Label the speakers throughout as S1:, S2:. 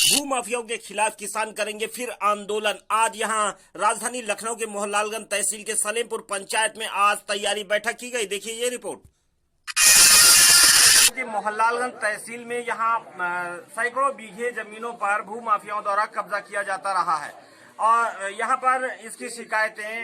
S1: भू माफियाओं के खिलाफ किसान करेंगे फिर आंदोलन। आज यहां राजधानी लखनऊ के मोहनलालगंज तहसील के सलेमपुर पंचायत में आज तैयारी बैठक की गई। देखिए ये रिपोर्ट। मोहनलालगंज तहसील में यहां सैकड़ों बीघे जमीनों पर भू माफियाओं द्वारा कब्जा किया जाता रहा है और यहां पर इसकी शिकायतें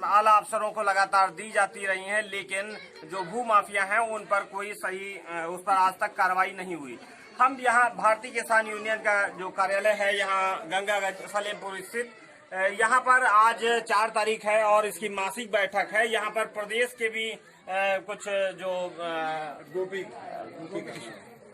S1: आला अफसरों को लगातार दी जाती रही हैं, लेकिन जो भू माफिया हैं उन पर कोई सही उस पर आज तक कार्रवाई नहीं हुई। हम यहाँ भारतीय किसान यूनियन का जो कार्यालय है यहाँ गंगागंज सलेमपुर स्थित, यहाँ पर आज 4 तारीख है और इसकी मासिक बैठक है। यहाँ पर प्रदेश के भी कुछ जो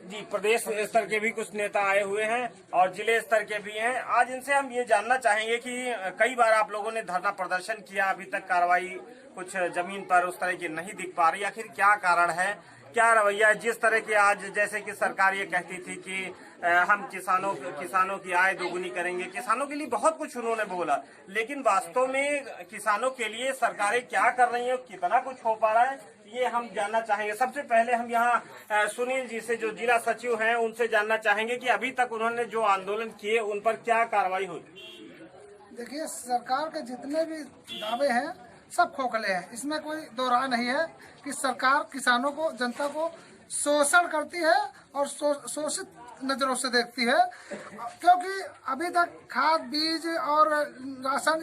S1: जी प्रदेश स्तर के भी कुछ नेता आए हुए हैं और जिले स्तर के भी हैं। आज इनसे हम ये जानना चाहेंगे कि कई बार आप लोगों ने धरना प्रदर्शन किया, अभी तक कार्रवाई कुछ जमीन पर उस तरह की नहीं दिख पा रही, आखिर क्या कारण है, क्या रवैया। जिस तरह के आज जैसे कि सरकार ये कहती थी कि हम किसानों की आय दोगुनी करेंगे, किसानों के लिए बहुत कुछ उन्होंने बोला, लेकिन वास्तव में किसानों के लिए सरकारें क्या कर रही हैं, कितना कुछ हो पा रहा है, ये हम जानना चाहेंगे। सबसे पहले हम यहाँ सुनील जी से जो जिला सचिव हैं उनसे जानना चाहेंगे कि अभी तक उन्होंने जो आंदोलन किए उन पर क्या कार्रवाई हुई।
S2: देखिए, सरकार के जितने भी दावे हैं सब खोखले हैं, इसमें कोई दो राय नहीं है कि सरकार किसानों को, जनता को शोषण करती है और शोषित नजरों से देखती है, क्योंकि अभी तक खाद, बीज और राशन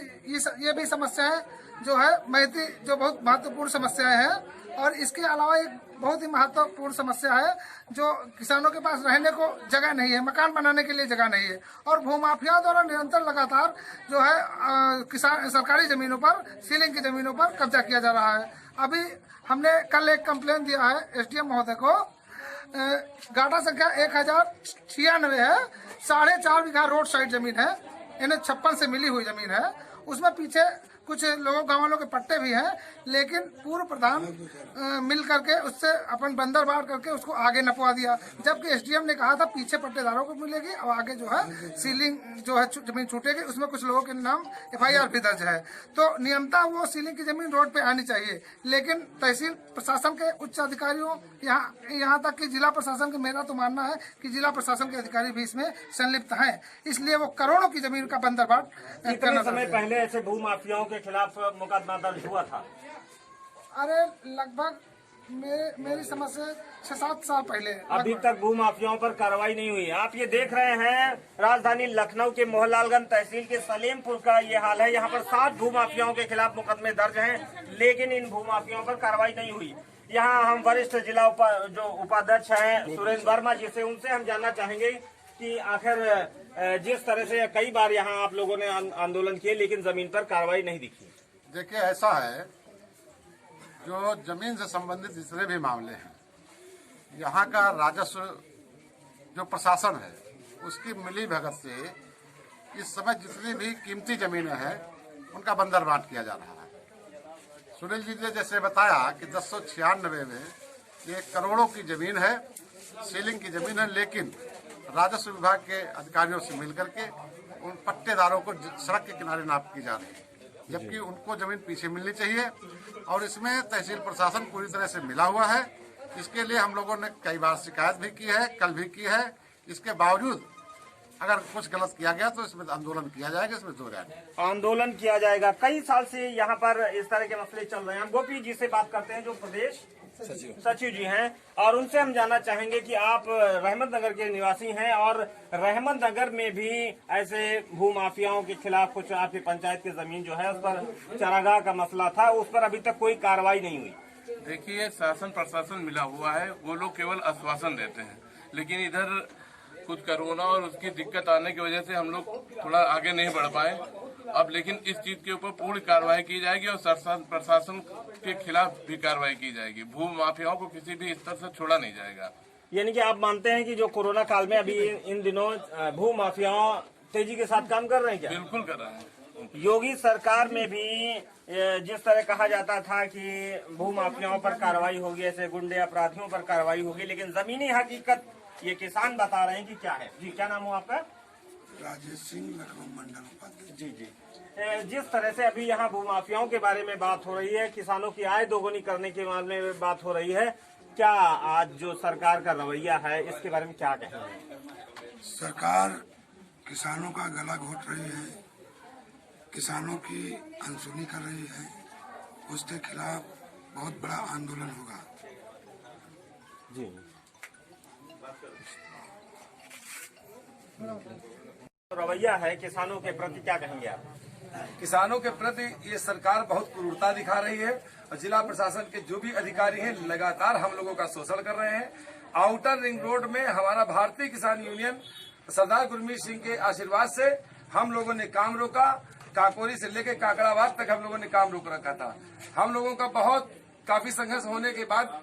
S2: ये भी समस्या है जो है महती, जो बहुत महत्वपूर्ण समस्याएं हैं। और इसके अलावा एक बहुत ही महत्वपूर्ण समस्या है जो किसानों के पास रहने को जगह नहीं है, मकान बनाने के लिए जगह नहीं है और भूमाफिया द्वारा निरंतर लगातार जो है किसान सरकारी जमीनों पर, सीलिंग की जमीनों पर कब्जा किया जा रहा है। अभी हमने कल एक कंप्लेन दिया है एसडीएम महोदय को। गाटा संख्या 1096 है, 4.5 बीघा रोड साइड जमीन है, इन्हें 56 से मिली हुई जमीन है। उसमें पीछे कुछ लोगों, गाँव वालों के पट्टे भी हैं, लेकिन पूर्व प्रधान मिल करके उससे अपन बंदर बांट करके उसको आगे नपवा दिया, जबकि एसडीएम ने कहा था पीछे पट्टेदारों को मिलेगी और आगे जो है सीलिंग जो है जमीन छूटेगी। उसमें कुछ लोगों के नाम FIR भी दर्ज है। तो नियमता वो सीलिंग की जमीन रोड पे आनी चाहिए, लेकिन तहसील प्रशासन के उच्च अधिकारियों, यहाँ तक कि जिला प्रशासन का, मेरा तो मानना है कि जिला प्रशासन के अधिकारी भी इसमें संलिप्त हैं, इसलिए वो करोड़ों की जमीन का बंदर बाट
S1: कितने समय पहले ऐसे भू माफियाओं के खिलाफ मुकदमा दर्ज हुआ था?
S2: अरे लगभग मेरी समझ से 6-7 साल पहले।
S1: अभी तक भू माफियाओं पर कार्रवाई नहीं हुई। आप ये देख रहे हैं राजधानी लखनऊ के मोहनलालगंज तहसील के सलेमपुर का ये हाल है। यहाँ पर 7 भू माफियाओं के खिलाफ मुकदमे दर्ज हैं, लेकिन इन भू माफियाओं पर कार्रवाई नहीं हुई। यहाँ हम वरिष्ठ जिला उपाध्यक्ष हैं सुरेंद्र वर्मा जी से, उनसे हम जानना चाहेंगे कि आखिर जिस तरह से कई बार यहाँ आप लोगों ने आंदोलन किए लेकिन जमीन पर कार्रवाई नहीं दिखी।
S3: देखिए, ऐसा है, जो जमीन से संबंधित जितने भी मामले हैं, यहाँ का राजस्व जो प्रशासन है उसकी मिली भगत से इस समय जितनी भी कीमती जमीनें हैं उनका बंदर बांट किया जा रहा है। सुनील जी ने जैसे बताया कि 1096 में ये करोड़ों की जमीन है, सीलिंग की जमीन है, लेकिन राजस्व विभाग के अधिकारियों से मिलकर के उन पट्टेदारों को सड़क के किनारे नाप की जा रही है, जबकि उनको जमीन पीछे मिलनी चाहिए। और इसमें तहसील प्रशासन पूरी तरह से मिला हुआ है। इसके लिए हम लोगों ने कई बार शिकायत भी की है, कल भी की है। इसके बावजूद अगर कुछ गलत किया गया तो इसमें आंदोलन किया जाएगा, इसमें दो राय नहीं।
S1: आंदोलन किया जाएगा। कई साल से यहाँ पर इस तरह के मसले चल रहे हैं। हम गोपी जी से बात करते हैं जो प्रदेश सचिव जी हैं, और उनसे हम जानना चाहेंगे कि आप रहमत नगर के निवासी हैं और रहमत नगर में भी ऐसे भू माफियाओं के खिलाफ कुछ आपकी पंचायत की जमीन जो है उस पर चारागाह का मसला था, उस पर अभी तक कोई कार्रवाई नहीं हुई।
S4: देखिए, शासन प्रशासन मिला हुआ है, वो लोग केवल आश्वासन देते हैं, लेकिन इधर कुछ कोरोना और उसकी दिक्कत आने की वजह से हम लोग थोड़ा आगे नहीं बढ़ पाए। अब लेकिन इस चीज के ऊपर पूरी कार्रवाई की जाएगी और प्रशासन के खिलाफ भी कार्रवाई की जाएगी। भू माफियाओं को किसी भी स्तर से छोड़ा नहीं जाएगा।
S1: यानी कि आप मानते हैं कि जो कोरोना काल में अभी इन दिनों भू माफियाओं तेजी के साथ काम कर रहे हैं क्या?
S4: बिल्कुल कर रहे हैं।
S1: योगी सरकार में भी जिस तरह कहा जाता था कि भू माफियाओं पर कार्रवाई होगी, ऐसे गुंडे अपराधियों पर कार्रवाई होगी, लेकिन जमीनी हकीकत ये किसान बता रहे हैं कि क्या है। जी, क्या नाम हो आपका?
S5: राजेश सिंह, लखनऊ मंडल उपाध्यक्ष।
S1: जी जी, जिस तरह से अभी यहाँ भू माफियाओं के बारे में बात हो रही है, किसानों की आय दोगुनी करने के मामले में बात हो रही है, क्या आज जो सरकार का रवैया है इसके बारे में क्या कहेंगे?
S5: सरकार किसानों का गला घोट रही है, किसानों की अनसुनी कर रही है, उसके खिलाफ बहुत बड़ा आंदोलन होगा।
S1: जी, रवैया है किसानों के प्रति, क्या कहेंगे आप?
S6: किसानों के प्रति ये सरकार बहुत क्रूरता दिखा रही है और जिला प्रशासन के जो भी अधिकारी हैं लगातार हम लोगों का शोषण कर रहे हैं। आउटर रिंग रोड में हमारा भारतीय किसान यूनियन सरदार गुरमीत सिंह के आशीर्वाद से हम लोगों ने काम रोका। काकोरी से लेकर काकड़ाबाद तक हम लोगों ने काम रोक रखा था। हम लोगों का काफी संघर्ष होने के बाद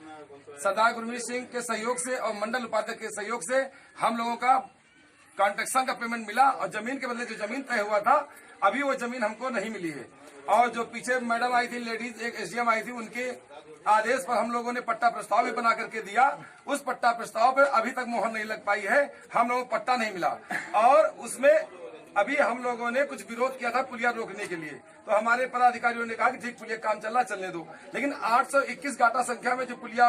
S6: सरदार गुरमीत सिंह के सहयोग से और मंडल उपाध्यक्ष के सहयोग से हम लोगों का कॉन्ट्रैक्शन का पेमेंट मिला और जमीन के बदले जो जमीन तय हुआ था अभी वो जमीन हमको नहीं मिली है। और जो पीछे मैडम आई थी, लेडीज एक एसडीएम आई थी, उनके आदेश पर हम लोगों ने पट्टा प्रस्ताव भी बना करके दिया। उस पट्टा प्रस्ताव पर अभी तक मोहर नहीं लग पाई है, हम लोगों को पट्टा नहीं मिला। और उसमें अभी हम लोगों ने कुछ विरोध किया था पुलिया रोकने के लिए, तो हमारे पदाधिकारियों ने कहा कि ठीक पुलिया काम चल रहा, चलने दो। लेकिन 821 गाटा संख्या में जो पुलिया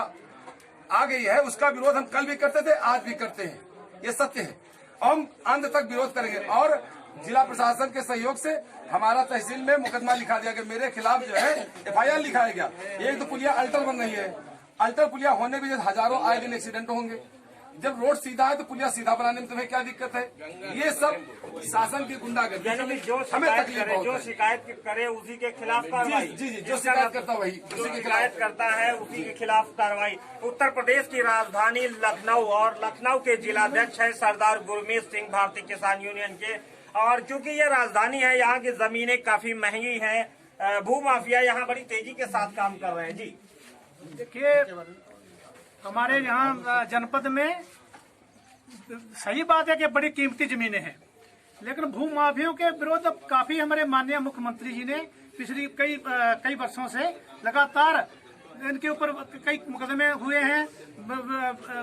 S6: आ गई है उसका विरोध हम कल भी करते थे, आज भी करते हैं, ये सत्य है। हम अंत तक विरोध करेंगे। और जिला प्रशासन के सहयोग से हमारा तहसील में मुकदमा लिखा दिया गया, मेरे खिलाफ जो है एफआईआर लिखाया गया। एक तो पुलिया अल्टर बन रही है, अल्टर पुलिया होने के वजह हजारों आए दिन एक्सीडेंट होंगे। जब रोड सीधा है तो पुलिया सीधा बनाने में तुम्हें क्या दिक्कत है? ये सब शासन की गुंडागर्दी, हमें तकलीफ बहुत
S1: जो
S6: है।
S1: शिकायत करे उसी के खिलाफ कार्रवाई।
S6: जी, जो शिकायत करता वही,
S1: जो शिकायत करता है उसी के खिलाफ कार्रवाई। उत्तर प्रदेश की राजधानी लखनऊ और लखनऊ के जिलाध्यक्ष है सरदार गुरमीत सिंह भारतीय किसान यूनियन के। और क्योंकि ये राजधानी है, यहाँ की जमीनें काफी महंगी हैं, भूमाफिया यहाँ बड़ी तेजी के साथ काम कर रहे हैं। जी
S7: देखिए, हमारे यहाँ जनपद में सही बात है कि बड़ी कीमती जमीनें हैं, लेकिन भू माफियों के विरोध अब काफी हमारे माननीय मुख्यमंत्री जी ने पिछली कई वर्षों से लगातार इनके ऊपर कई मुकदमे हुए हैं,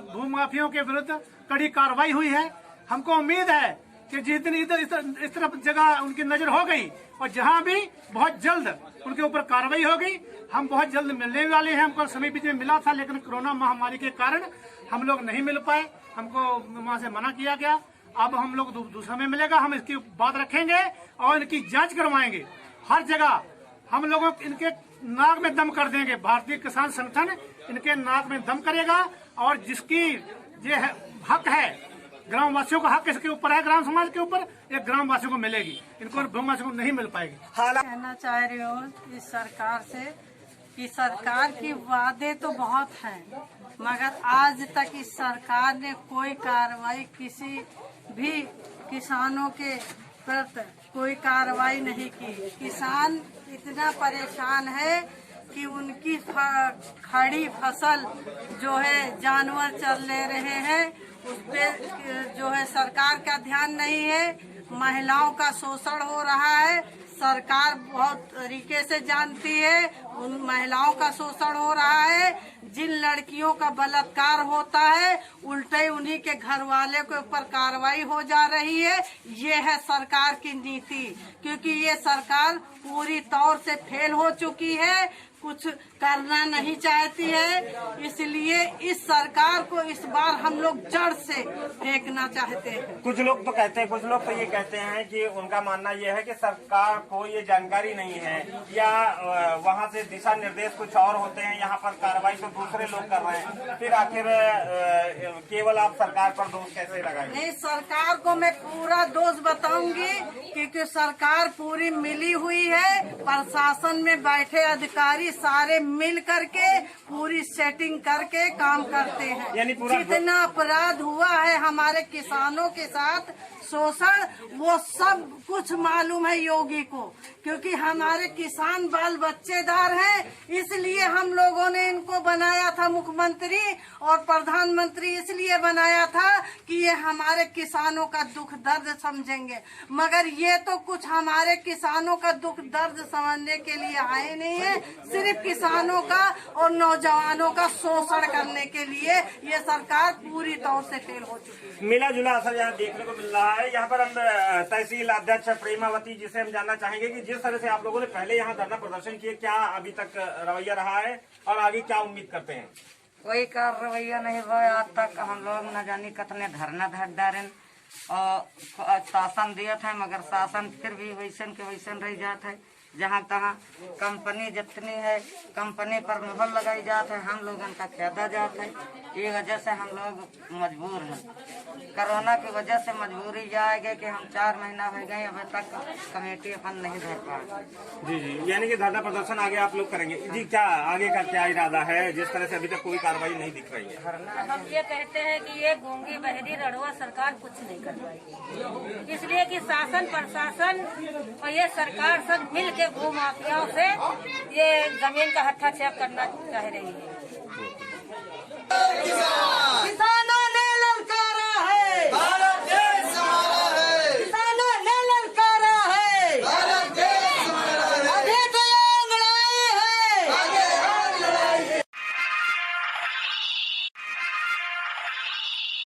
S7: भू माफियों के विरुद्ध कड़ी कार्रवाई हुई है। हमको उम्मीद है कि जिस दिन इस तरफ जगह उनकी नजर हो गई और जहां भी बहुत जल्द उनके ऊपर कार्रवाई होगी। हम बहुत जल्द मिलने वाले हैं। हमको समय बीच में मिला था, लेकिन कोरोना महामारी के कारण हम लोग नहीं मिल पाए, हमको वहां से मना किया गया। अब हम लोग दूसरा में मिलेगा, हम इसकी बात रखेंगे और इनकी जांच करवाएंगे। हर जगह हम लोगों इनके नाक में दम कर देंगे। भारतीय किसान संगठन इनके नाक में दम करेगा और जिसकी ये हक है, ग्रामवासियों का हक इसके ऊपर है, ग्राम समाज के ऊपर, एक ग्रामवासियों को मिलेगी, इनको भूमाफियों को नहीं मिल पाएगी।
S8: कहना चाह रही हूँ इस सरकार से कि सरकार की वादे तो बहुत हैं, मगर आज तक इस सरकार ने कोई कार्रवाई किसी भी किसानों के प्रति कोई कार्रवाई नहीं की। किसान इतना परेशान है कि उनकी खड़ी फसल जो है जानवर चल ले रहे हैं, उस पे जो है सरकार का ध्यान नहीं है। महिलाओं का शोषण हो रहा है, सरकार बहुत तरीके से जानती है। उन महिलाओं का शोषण हो रहा है, जिन लड़कियों का बलात्कार होता है उल्टे उन्हीं के घर वाले के ऊपर कार्रवाई हो जा रही है। ये है सरकार की नीति, क्योंकि ये सरकार पूरी तौर से फेल हो चुकी है, कुछ करना नहीं चाहती है। इसलिए इस सरकार को इस बार हम लोग जड़ से फेंकना चाहते हैं।
S1: कुछ लोग तो कहते हैं, कुछ लोग तो ये कहते हैं कि उनका मानना ये है कि सरकार को ये जानकारी नहीं है या वहाँ से दिशा निर्देश कुछ और होते हैं, यहाँ पर कार्रवाई तो दूसरे लोग कर रहे हैं। फिर आखिर केवल आप सरकार पर दोष कैसे लगाएंगे?
S8: नहीं, सरकार को मैं पूरा दोष बताऊंगी, क्योंकि सरकार पूरी मिली हुई है। प्रशासन में बैठे अधिकारी सारे मिल करके पूरी सेटिंग करके काम करते हैं।
S1: यानी पूरा
S8: जितना अपराध हुआ है हमारे किसानों के साथ शोषण, वो सब कुछ मालूम है योगी को, क्योंकि हमारे किसान बाल बच्चेदार हैं। इसलिए हम लोगों ने इनको बनाया था मुख्यमंत्री और प्रधानमंत्री, इसलिए बनाया था कि ये हमारे किसानों का दुख दर्द समझेंगे। मगर ये तो कुछ हमारे किसानों का दुख दर्द समझने के लिए आए नहीं है, सिर्फ किसानों का और नौजवानों का शोषण करने के लिए ये सरकार पूरी तौर से फेल हो चुकी है।
S1: मिला जुला असर यहाँ देखने को मिल रहा है। यहाँ पर हम तहसील अध्यक्ष प्रेमावती जी से हम जानना चाहेंगे कि जिस तरह से आप लोगों ने पहले यहाँ धरना प्रदर्शन किए, क्या अभी तक रवैया रहा है और आगे क्या उम्मीद करते हैं?
S9: कोई कार्रवाई नहीं हुआ आज तक। हम लोग न जानी कितने धरना धर डारें और शासन दिया था, मगर शासन फिर भी वैसन के वैसन रह जाता है। जहाँ तहाँ कंपनी जितनी है कंपनी पर मुहर लगाई जाता है, हम लोगों का खेदा जाता है। ये वजह से हम लोग मजबूर हैं। कोरोना की वजह से मजबूरी जाएगी कि हम 4 महीना हो गए अभी तक कमेटी अपन नहीं धर पाए।
S1: जी जी, यानी कि धरना प्रदर्शन आगे आप लोग करेंगे जी। क्या आगे का क्या इरादा है, जिस तरह से अभी तक कोई कार्रवाई नहीं दिख रही है?
S10: हम ये कहते हैं कि ये गूंगी बहरी रड़ुआ सरकार कुछ नहीं कर पाएगी, इसलिए कि शासन प्रशासन और ये सरकार सब मिल के भू माफियाओं से ये जमीन का हत्था छेप करना चाह रही है।